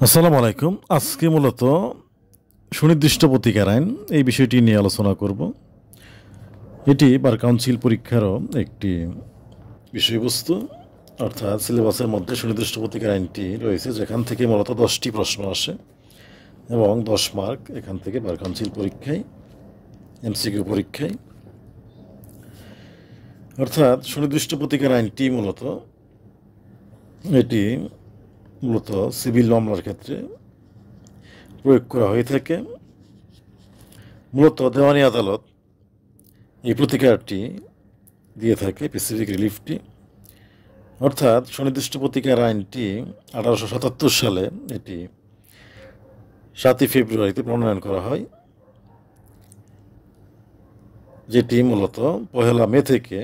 আসসালামু আলাইকুম। আজকে মূলত সুনির্দিষ্ট প্রতিকার আইন এই বিষয়টি নিয়ে আলোচনা করব। এটি বার কাউন্সিল পরীক্ষারও একটি বিষয়বস্তু, অর্থাৎ সিলেবাসের মধ্যে সুনির্দিষ্ট প্রতিকার আইনটি রয়েছে, যেখান থেকে মূলত 10টি প্রশ্ন আসে এবং 10 মার্ক এখান থেকে বার কাউন্সিল পরীক্ষায়, এমসিকিউ পরীক্ষায়। অর্থাৎ সুনির্দিষ্ট প্রতিকার আইনটি এটি মূলত সিভিল মামলার ক্ষেত্রে প্রয়োগ করা হয়ে থাকে। মূলত দেওয়ানি আদালত এই প্রতিকারটি দিয়ে থাকে, স্পেসিফিক রিলিফটি। অর্থাৎ সুনির্দিষ্ট প্রতিকার আইনটি 1877 সালে এটি 7ই ফেব্রুয়ারিতে প্রণয়ন করা হয়, যেটি মূলত 1 মে থেকে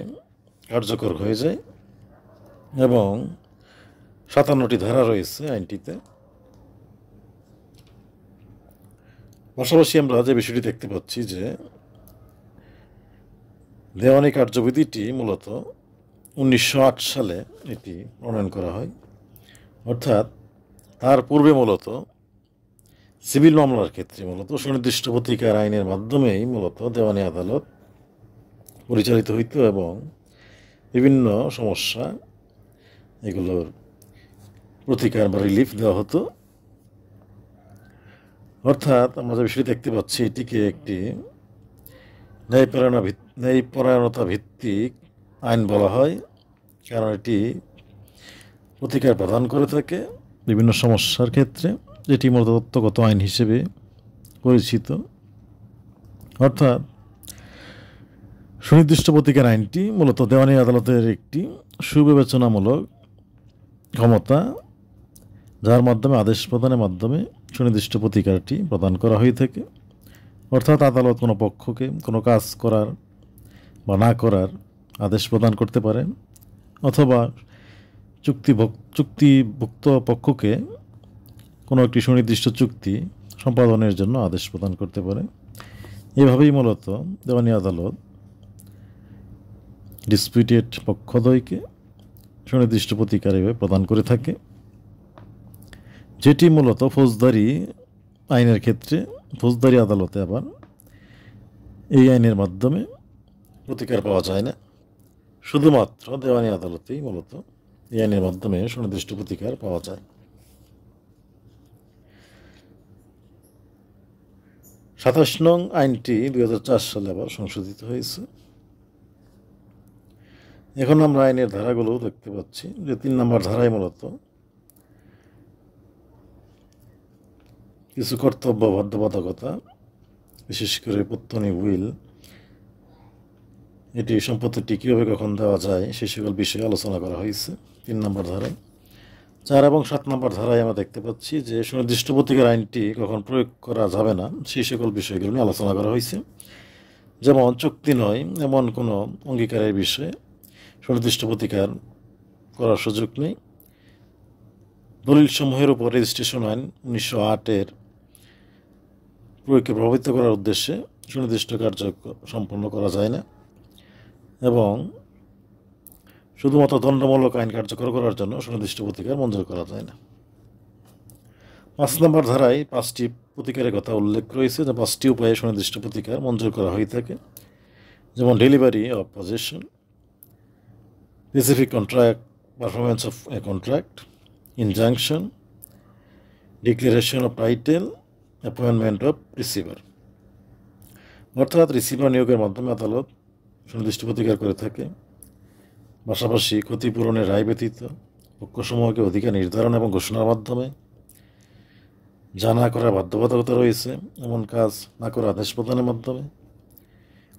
কার্যকর হয়ে যায় এবং 57টি ধারা রয়েছে আইনটিতে। পাশাপাশি আমরা যে বিষয়টি দেখতে পাচ্ছি যে দেওয়ানি কার্যবিধিটি মূলত 1908 সালে এটি প্রণয়ন করা হয়। অর্থাৎ তার পূর্বে মূলত সিভিল মামলার ক্ষেত্রে মূলত সুনির্দিষ্ট প্রতিকার আইনের মাধ্যমেই মূলত দেওয়ানি আদালত পরিচালিত হইত এবং বিভিন্ন সমস্যা এগুলোর প্রতিকার বা রিলিফ দেওয়া হতো। অর্থাৎ আমরা যে বিষয়টি দেখতে পাচ্ছি, এটিকে একটি ন্যায়পরায়ণতা ভিত্তিক আইন বলা হয়, কারণ এটি প্রতিকার প্রদান করে থাকে বিভিন্ন সমস্যার ক্ষেত্রে, যেটি মূলত তত্ত্বগত আইন হিসেবে পরিচিত। অর্থাৎ সুনির্দিষ্ট প্রতিকার আইনটি মূলত দেওয়ানি আদালতের একটি সুবিবেচনামূলক ক্ষমতা, যার মাধ্যমে আদেশ প্রদানের মাধ্যমে সুনির্দিষ্ট প্রতিকারটি প্রদান করা হয়ে থাকে। অর্থাৎ আদালত কোনো পক্ষকে কোনো কাজ করার বা না করার আদেশ প্রদান করতে পারেন, অথবা চুক্তিভুক্ত পক্ষকে কোনো একটি সুনির্দিষ্ট চুক্তি সম্পাদনের জন্য আদেশ প্রদান করতে পারে। এভাবেই মূলত দেওয়ানি আদালত ডিসপিউটেড পক্ষদ্বয়কে সুনির্দিষ্ট প্রতিকার প্রদান করে থাকে, যেটি মূলত ফৌজদারি আইনের ক্ষেত্রে ফৌজদারি আদালতে আবার এই আইনের মাধ্যমে প্রতিকার পাওয়া যায় না। শুধুমাত্র দেওয়ানি আদালতেই মূলত এই আইনের মাধ্যমে সুনির্দিষ্ট প্রতিকার পাওয়া যায়। 27 নং আইনটি 2004 সালে আবার সংশোধিত হয়েছে। এখন আমরা আইনের ধারাগুলো দেখতে পাচ্ছি যে 3 নম্বর ধারায় মূলত কিছু কর্তব্য বাধ্যবাধকতা, বিশেষ করে পত্তনি উইল, এটি সম্পত্তিটি কীভাবে কখন দেওয়া যায় সে সকল বিষয়ে আলোচনা করা হয়েছে 3 নম্বর ধারায়। 4 এবং 7 নম্বর ধারায় আমরা দেখতে পাচ্ছি যে সুনির্দিষ্ট প্রতিকার আইনটি কখন প্রয়োগ করা যাবে না সেই সকল বিষয়গুলো নিয়ে আলোচনা করা হয়েছে। যেমন চুক্তি নয় এমন কোনো অঙ্গীকারের বিষয়ে সুনির্দিষ্ট প্রতিকার করার সুযোগ নেই। দলিলসমূহের উপর রেজিস্ট্রেশন আইন 1908-এর প্রয়োগকে প্রভাবিত করার উদ্দেশ্যে সুনির্দিষ্ট কার্য সম্পন্ন করা যায় না এবং শুধুমাত্র দণ্ডমূলক আইন কার্যকর করার জন্য সুনির্দিষ্ট প্রতিকার মঞ্জুর করা যায় না। 5 নম্বর ধারায় 5টি প্রতিকারের কথা উল্লেখ রয়েছে, যে 5টি উপায়ে সুনির্দিষ্ট প্রতিকার মঞ্জুর করা হয়ে থাকে। যেমন delivery of possession, specific contract, performance of A contract, injunction, declaration of title, appointment of receiver. অর্থাৎ রিসিভার নিয়োগের মাধ্যমে আদালত সুনির্দিষ্ট প্রতিকার করে থাকে। পাশাপাশি ক্ষতিপূরণের রায় ব্যতীত পক্ষসমূহকে অধিকার নির্ধারণ এবং ঘোষণার মাধ্যমে যা না করার বাধ্যবাধকতা রয়েছে এমন কাজ না করার আদেশ প্রদানের মাধ্যমে,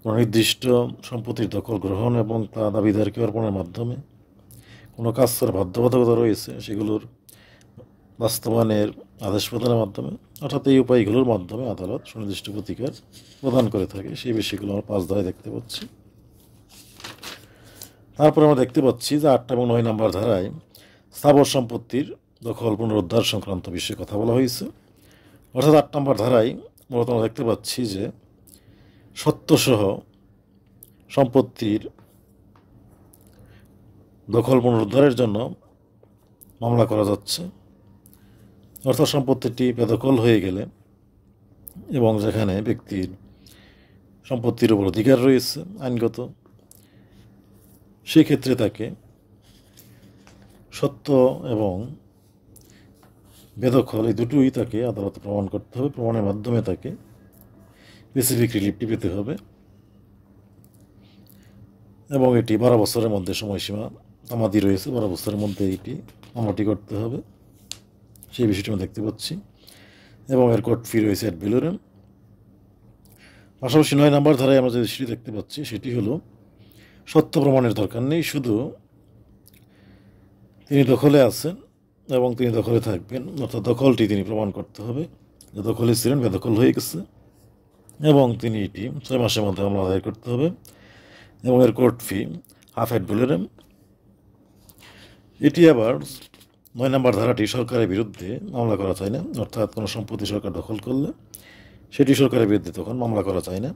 কোনো নির্দিষ্ট সম্পত্তির দখল গ্রহণ এবং তা দাবিদারকে অর্পণের মাধ্যমে, কোনো কাজ করার বাধ্যবাধকতা রয়েছে সেগুলোর বাস্তবায়নের আদেশ প্রদানের মাধ্যমে। অর্থাৎ এই উপায়গুলোর মাধ্যমে আদালত সুনির্দিষ্ট প্রতিকার প্রদান করে থাকে। সেই বিষয়গুলো আমরা 5 ধারায় দেখতে পাচ্ছি। তারপরে আমরা দেখতে পাচ্ছি যে 8 এবং 9 নম্বর ধারায় স্থাবর সম্পত্তির দখল পুনরুদ্ধার সংক্রান্ত বিষয়ে কথা বলা হয়েছে। অর্থাৎ 8 নম্বর ধারায় মূলত আমরা দেখতে পাচ্ছি যে সত্যসহ সম্পত্তির দখল পুনরুদ্ধারের জন্য মামলা করা যাচ্ছে অর্থাৎ সম্পত্তিটি বেদখল হয়ে গেলে এবং যেখানে ব্যক্তির সম্পত্তির উপর অধিকার রয়েছে আইনগত, সেক্ষেত্রে তাকে সত্য এবং বেদখল এই দুটোই তাকে আদালতে প্রমাণ করতে হবে। প্রমাণের মাধ্যমে তাকে স্পেসিফিক রিলিফটি পেতে হবে এবং এটি 12 বছরের মধ্যে সময়সীমা আমাদের রয়েছে। 12 বছরের মধ্যে এটি মামলাটি করতে হবে, সেই বিষয়টি আমরা দেখতে পাচ্ছি। এবং এর কোর্ট ফি রয়েছে অ্যাড ভ্যালোরেম। পাশাপাশি 9 নম্বর ধারায় আমরা যে বিষয়টি দেখতে পাচ্ছি সেটি হলো সত্য প্রমাণের দরকার নেই, শুধু তিনি দখলে আছেন এবং তিনি দখলে থাকবেন, অর্থাৎ দখলটি তিনি প্রমাণ করতে হবে যে দখলে ছিলেন, বেদখল হয়ে গেছে, এবং তিনি এটি 6 মাসের মধ্যে মামলা দায়ের করতে হবে। এবং এর court fee half ad valorem. এটি আবার 9 নম্বর ধারাটি সরকারের বিরুদ্ধে মামলা করা যায় না, অর্থাৎ কোনো সম্পত্তি সরকার দখল করলে সেটি সরকারের বিরুদ্ধে তখন মামলা করা যায় না,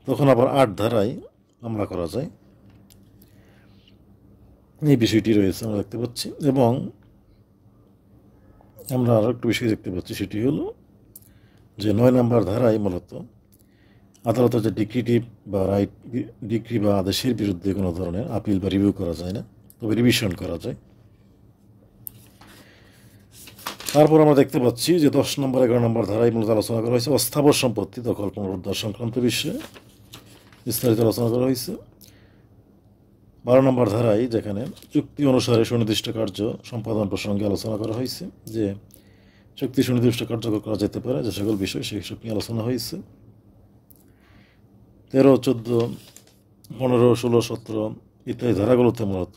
তখন আবার 8 ধারায় মামলা করা যায়। এই বিষয়টি রয়েছে আমরা দেখতে পাচ্ছি। এবং আমরা আরও একটু বিষয় দেখতে পাচ্ছি, সেটি হলো যে 9 নম্বর ধারায় মূলত আদালতের যে ডিক্রিটি বা ডিক্রি বা আদেশের বিরুদ্ধে কোনো ধরনের আপিল বা রিভিউ করা যায় না, তবে রিভিশন করা যায়। তারপর আমরা দেখতে পাচ্ছি যে 10 নম্বর 11 নম্বর ধারায় মূলত আলোচনা করা হয়েছে অস্থাবর সম্পত্তি দখল পুনরুদ্ধার সংক্রান্ত বিষয়ে বিস্তারিত আলোচনা করা হয়েছে। 12 নম্বর ধারায় যেখানে চুক্তি অনুসারে সুনির্দিষ্ট কার্য সম্পাদন প্রসঙ্গে আলোচনা করা হয়েছে, যে চুক্তি সুনির্দিষ্ট কার্যকর করা যেতে পারে যে সকল বিষয় সেসব নিয়ে আলোচনা হয়েছে। 13, 14, 15, 16, 17 ইত্যাদি ধারাগুলোতে মূলত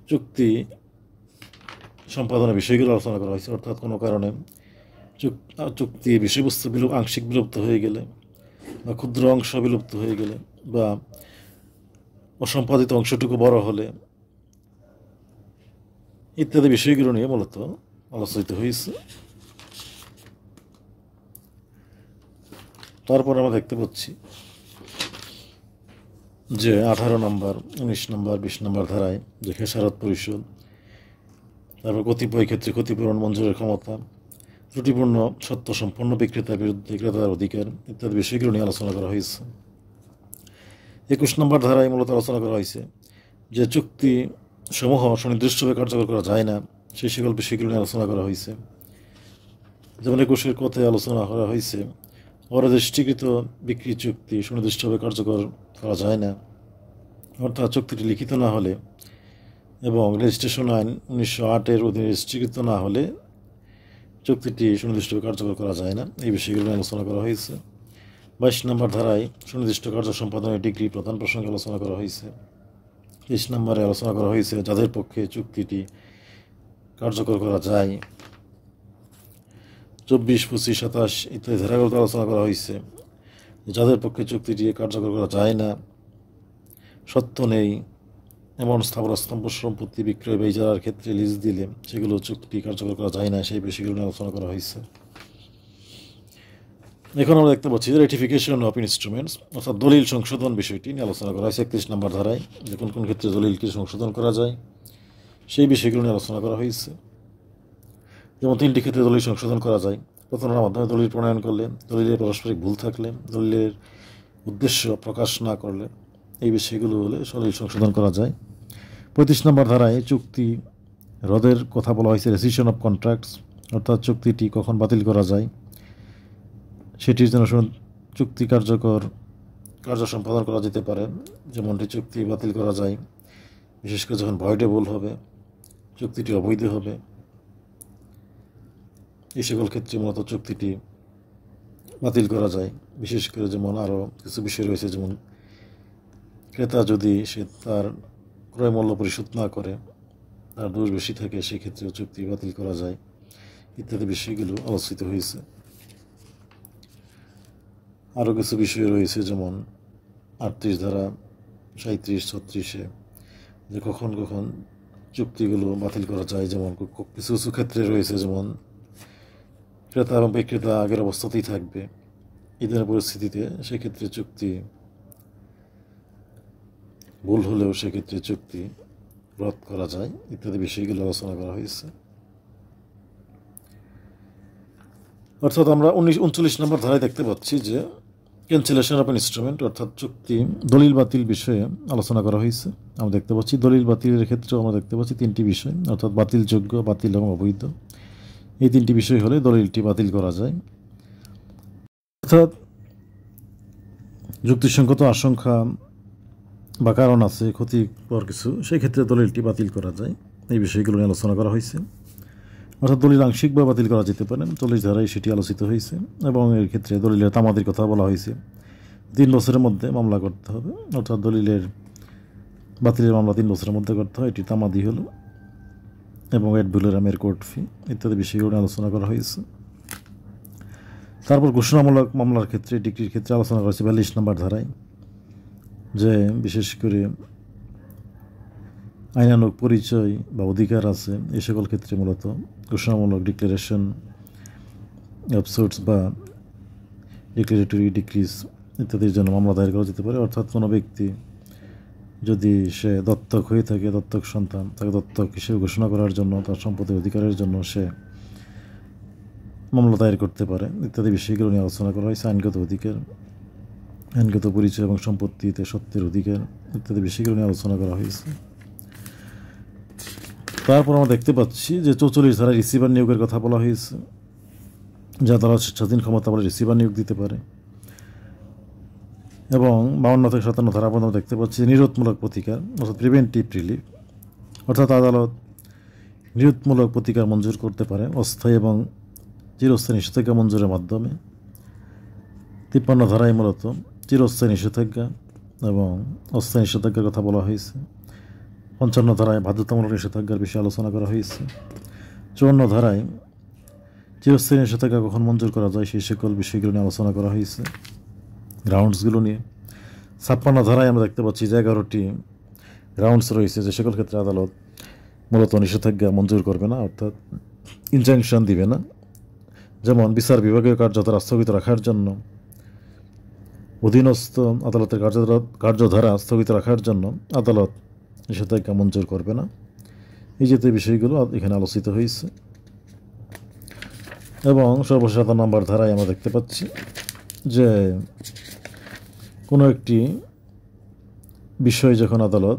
চুক্তি সম্পাদনের বিষয়গুলো আলোচনা করা হয়েছে, অর্থাৎ কোনো কারণে চুক্তি বিষয়বস্তু আংশিক বিলুপ্ত হয়ে গেলে বা ক্ষুদ্র অংশ বিলুপ্ত হয়ে গেলে বা অসম্পাদিত অংশটুকু বড় হলে ইত্যাদি বিষয়গুলো নিয়ে মূলত আলোচিত হয়েছে। তারপর আমরা দেখতে পাচ্ছি যে 18 নম্বর, 19 নম্বর, 20 নম্বর ধারায় যে খেসারত পরিশোধ, তারপর কতিপয় ক্ষেত্রে ক্ষতিপূরণ মঞ্জুরের ক্ষমতা, ত্রুটিপূর্ণ সত্য সম্পন্ন বিক্রেতার বিরুদ্ধে ক্রেতার অধিকার ইত্যাদি বিষয়গুলো নিয়ে আলোচনা করা হয়েছে। 21 নম্বর ধারায় মূলত আলোচনা করা হয়েছে যে চুক্তি সমূহ সুনির্দিষ্টভাবে কার্যকর করা যায় না, সেই সকল বিষয়গুলো নিয়ে আলোচনা করা হয়েছে। যেমন 21 কথায় আলোচনা করা হয়েছে অরেজিস্ট্রিকৃত বিক্রি চুক্তি সুনির্দিষ্টভাবে কার্যকর করা যায় না, অর্থাৎ চুক্তিটি লিখিত না হলে এবং রেজিস্ট্রেশন আইন 1908-এর অধীনে রেজিস্ট্রিকৃত না হলে চুক্তিটি সুনির্দিষ্টভাবে কার্যকর করা যায় না, এই বিষয়গুলো নিয়ে আলোচনা করা হয়েছে। 22 নম্বর ধারায় সুনির্দিষ্ট কার্য সম্পাদনের ডিগ্রি প্রধান প্রসঙ্গে আলোচনা করা হয়েছে। 23 নম্বরে আলোচনা করা হয়েছে যাদের পক্ষে চুক্তিটি কার্যকর করা যায়। 24, 25, 27 ইত্যাদি ধারাগুলোতে আলোচনা করা হয়েছে যাদের পক্ষে চুক্তিটি কার্যকর করা যায় না, সত্য নেই এমন স্থাবর স্তম্ভ সম্পত্তি বিক্রয় বা ইজারার ক্ষেত্রে লিজ দিলে সেগুলো চুক্তি কার্যকর করা যায় না, সেই বিষয়গুলো নিয়ে আলোচনা করা হয়েছে। এখন আমরা দেখতে পাচ্ছি যে রেটিফিকেশন অফ ইনস্ট্রুমেন্টস, অর্থাৎ দলিল সংশোধন বিষয়টি নিয়ে আলোচনা করা হয়েছে। 31 নম্বর ধারায় যে কোন কোন ক্ষেত্রে দলিলকে সংশোধন করা যায় সেই বিষয়গুলো নিয়ে আলোচনা করা হয়েছে। যেমন 3টি ক্ষেত্রে দলিল সংশোধন করা যায়। প্রতারণার মাধ্যমে দলিল প্রণয়ন করলে, দলিলের পারস্পরিক ভুল থাকলে, দলিলের উদ্দেশ্য প্রকাশ না করলে, এই বিষয়গুলো হলে দলিল সংশোধন করা যায়। 35 নম্বর ধারায় চুক্তি রদের কথা বলা হয়েছে রেসিশন অফ কন্ট্রাক্টস, অর্থাৎ চুক্তিটি কখন বাতিল করা যায় সেটির জন্য চুক্তি কার্য সম্পাদন করা যেতে পারে। যেমনটি চুক্তি বাতিল করা যায় বিশেষ করে যখন ভয়েডেবল হবে, চুক্তিটি অবৈধ হবে, এই সকল ক্ষেত্রে মূলত চুক্তিটি বাতিল করা যায়। বিশেষ করে যেমন আরও কিছু বিষয় রয়েছে, যেমন ক্রেতা যদি সে তার ক্রয় মূল্য পরিশোধ না করে, তার দোষ বেশি থাকে, সেক্ষেত্রেও চুক্তি বাতিল করা যায় ইত্যাদি বিষয়গুলো আলোচিত হয়েছে। আরও কিছু বিষয় রয়েছে যেমন 38 ধারা, 37, 36-এ যে কখন কখন চুক্তিগুলো বাতিল করা যায়। যেমন কিছু কিছু ক্ষেত্রে রয়েছে যেমন ক্রেতা এবং বিক্রেতা আগের অবস্থাতেই থাকবে, এই ধরনের পরিস্থিতিতে সেক্ষেত্রে চুক্তি ভুল হলেও সেক্ষেত্রে চুক্তি রদ করা যায় ইত্যাদি বিষয়গুলো আলোচনা করা হয়েছে। অর্থাৎ আমরা 39 নম্বর ধারায় দেখতে পাচ্ছি যে ক্যান্সেলেশন অফ ইনস্ট্রুমেন্ট অর্থাৎ চুক্তি দলিল বাতিল বিষয়ে আলোচনা করা হয়েছে। আমরা দেখতে পাচ্ছি দলিল বাতিলের ক্ষেত্রেও আমরা দেখতে পাচ্ছি 3টি বিষয়, অর্থাৎ বাতিলযোগ্য, বাতিল এবং অবৈধ। এই 3টি বিষয় হলে দলিলটি বাতিল করা যায়। অর্থাৎ যুক্তিসঙ্গত আশঙ্কা বা কারণ আছে ক্ষতিকর কিছু, সেই ক্ষেত্রে দলিলটি বাতিল করা যায়। এই বিষয়গুলো নিয়ে আলোচনা করা হয়েছে। অর্থাৎ দলিল আংশিকভাবে বাতিল করা যেতে পারে, 40 ধারায় সেটি আলোচিত হয়েছে। এবং এর ক্ষেত্রে দলিলের তামাদির কথা বলা হয়েছে, 3 বছরের মধ্যে মামলা করতে হবে। অর্থাৎ দলিলের বাতিলের মামলা 3 বছরের মধ্যে করতে হয়, এটি তামাদি হলো। এবং এড ভ্যালুরামের কোর্ট ফি ইত্যাদি বিষয়গুলো নিয়ে আলোচনা করা হয়েছে। তারপর ঘোষণামূলক মামলার ক্ষেত্রে, ডিক্রির ক্ষেত্রে আলোচনা করা হয়েছে 42 নম্বর ধারায়, যে বিশেষ করে আইনানুগ পরিচয় বা অধিকার আছে এই সকল ক্ষেত্রে মূলত ঘোষণামূলক ডিক্লারেশন অফ সুটস বা ডিক্লারেটরি ডিক্রিজ ইত্যাদির জন্য মামলা দায়ের করা যেতে পারে। অর্থাৎ কোনো ব্যক্তি যদি সে দত্তক হয়ে থাকে, দত্তক সন্তান, তাকে দত্তক হিসেবে ঘোষণা করার জন্য, তার সম্পত্তির অধিকারের জন্য সে মামলা দায়ের করতে পারে ইত্যাদি বিষয়গুলো নিয়ে আলোচনা করা হয়েছে। আইনগত অধিকার, আইনগত পরিচয় এবং সম্পত্তিতে সত্যের অধিকার ইত্যাদি বিষয়গুলো নিয়ে আলোচনা করা হয়েছে। তারপর আমরা দেখতে পাচ্ছি যে 44 ধারায় রিসিভার নিয়োগের কথা বলা হয়েছে, যা তারা স্বাধীন ক্ষমতা বলে রিসিভার নিয়োগ দিতে পারে। এবং 52 থেকে 57 ধারা পর্যন্ত দেখতে পাচ্ছি নিরোধমূলক প্রতিকার অর্থাৎ প্রিভেন্টিভ রিলিফ, অর্থাৎ আদালত নিরোধমূলক প্রতিকার মঞ্জুর করতে পারে অস্থায়ী এবং চিরস্থায়ী নিষেধাজ্ঞা মঞ্জুরের মাধ্যমে। 53 ধারায় মূলত চিরস্থায়ী নিষেধাজ্ঞা এবং অস্থায়ী নিষেধাজ্ঞার কথা বলা হয়েছে। 55 ধারায় বাধ্যতামূলক নিষেধাজ্ঞার বিষয়ে আলোচনা করা হয়েছে। 54 ধারায় চিরস্থায়ী নিষেধাজ্ঞা কখন মঞ্জুর করা যায় সেই সকল বিষয়গুলো নিয়ে আলোচনা করা হয়েছে, গ্রাউন্ডসগুলো নিয়ে। 56 ধারায় আমরা দেখতে পাচ্ছি যে 11টি গ্রাউন্ডস রয়েছে যে সকল ক্ষেত্রে আদালত মূলত নিষেধাজ্ঞা মঞ্জুর করবে না, অর্থাৎ ইনজাংশন দিবে না। যেমন বিচার বিভাগীয় কার্যধারা স্থগিত রাখার জন্য, অধীনস্থ আদালতের কার্যধারা স্থগিত রাখার জন্য আদালত নিষেধাজ্ঞা মঞ্জুর করবে না। এই জাতীয় বিষয়গুলো এখানে আলোচিত হয়েছে। এবং সর্বশেষ 7 নম্বর ধারায় আমরা দেখতে পাচ্ছি যে কোনো একটি বিষয় যখন আদালত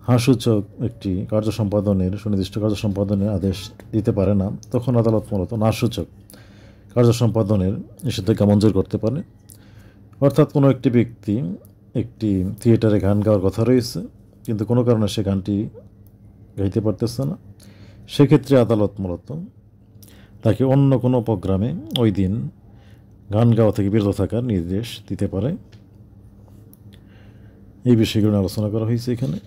হাসূচক একটি কার্য সম্পাদনের, সুনির্দিষ্ট কার্য সম্পাদনের আদেশ দিতে পারে না, তখন আদালত মূলত নাসূচক কার্য সম্পাদনের নিষেধাজ্ঞা মঞ্জুর করতে পারে। অর্থাৎ কোনো একটি ব্যক্তি একটি থিয়েটারে গান গাওয়ার কথা রয়েছে, কিন্তু কোনো কারণে সে গানটি গাইতে পারতেছে না, সেক্ষেত্রে আদালত মূলত তাকে অন্য কোনো প্রোগ্রামে ওই দিন গান গাওয়া থেকে বিরত থাকার নির্দেশ দিতে পারে। এই বিষয়গুলো আলোচনা করা হয়েছে এখানে।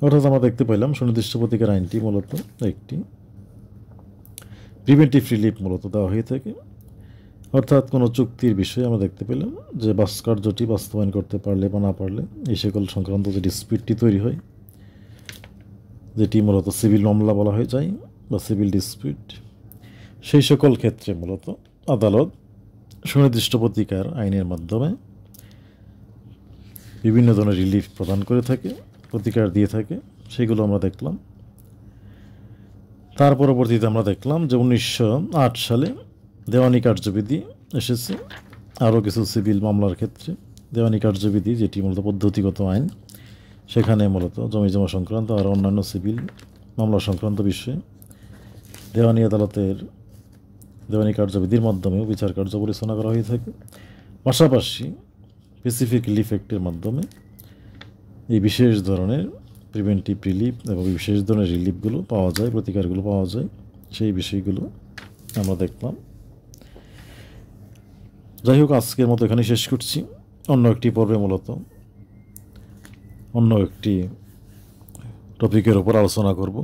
অর্থাৎ আমরা দেখতে পাইলাম সুনির্দিষ্ট প্রতিকার আইনটি মূলত একটি প্রিভেন্টিভ রিলিফ মূলত দেওয়া হয়ে থাকে। অর্থাৎ কোনো চুক্তির বিষয়ে আমরা দেখতে পেলাম যে কার্যটি বাস্তবায়ন করতে পারলে বা না পারলে এই সকল সংক্রান্ত যে ডিসপিউটটি তৈরি হয়, যেটি মূলত সিভিল মামলা বলা হয়ে যায় বা সিভিল ডিসপিউট, সেই সকল ক্ষেত্রে মূলত আদালত সুনির্দিষ্ট প্রতিকার আইনের মাধ্যমে বিভিন্ন ধরনের রিলিফ প্রদান করে থাকে, প্রতিকার দিয়ে থাকে, সেগুলো আমরা দেখলাম। তার পরবর্তীতে আমরা দেখলাম যে 1908 সালে দেওয়ানি কার্যবিধি এসেছে। আরও কিছু সিভিল মামলার ক্ষেত্রে দেওয়ানি কার্যবিধি, যেটি মূলত পদ্ধতিগত আইন, সেখানে মূলত জমিজমা সংক্রান্ত আর অন্যান্য সিভিল মামলা সংক্রান্ত বিষয়ে দেওয়ানি আদালতের দেওয়ানি কার্যবিধির মাধ্যমেও বিচার কার্য পরিচালনা করা হয়ে থাকে। পাশাপাশি স্পেসিফিক রিলিফ অ্যাক্টের মাধ্যমে এই বিশেষ ধরনের প্রিভেন্টিভ রিলিফ এবং বিশেষ ধরনের রিলিফগুলো পাওয়া যায়, প্রতিকারগুলো পাওয়া যায়, সেই বিষয়গুলো আমরা দেখলাম। যাই হোক, আজকের মতো এখানে শেষ করছি। অন্য একটি পর্বে মূলত অন্য একটি টপিকের ওপর আলোচনা করব।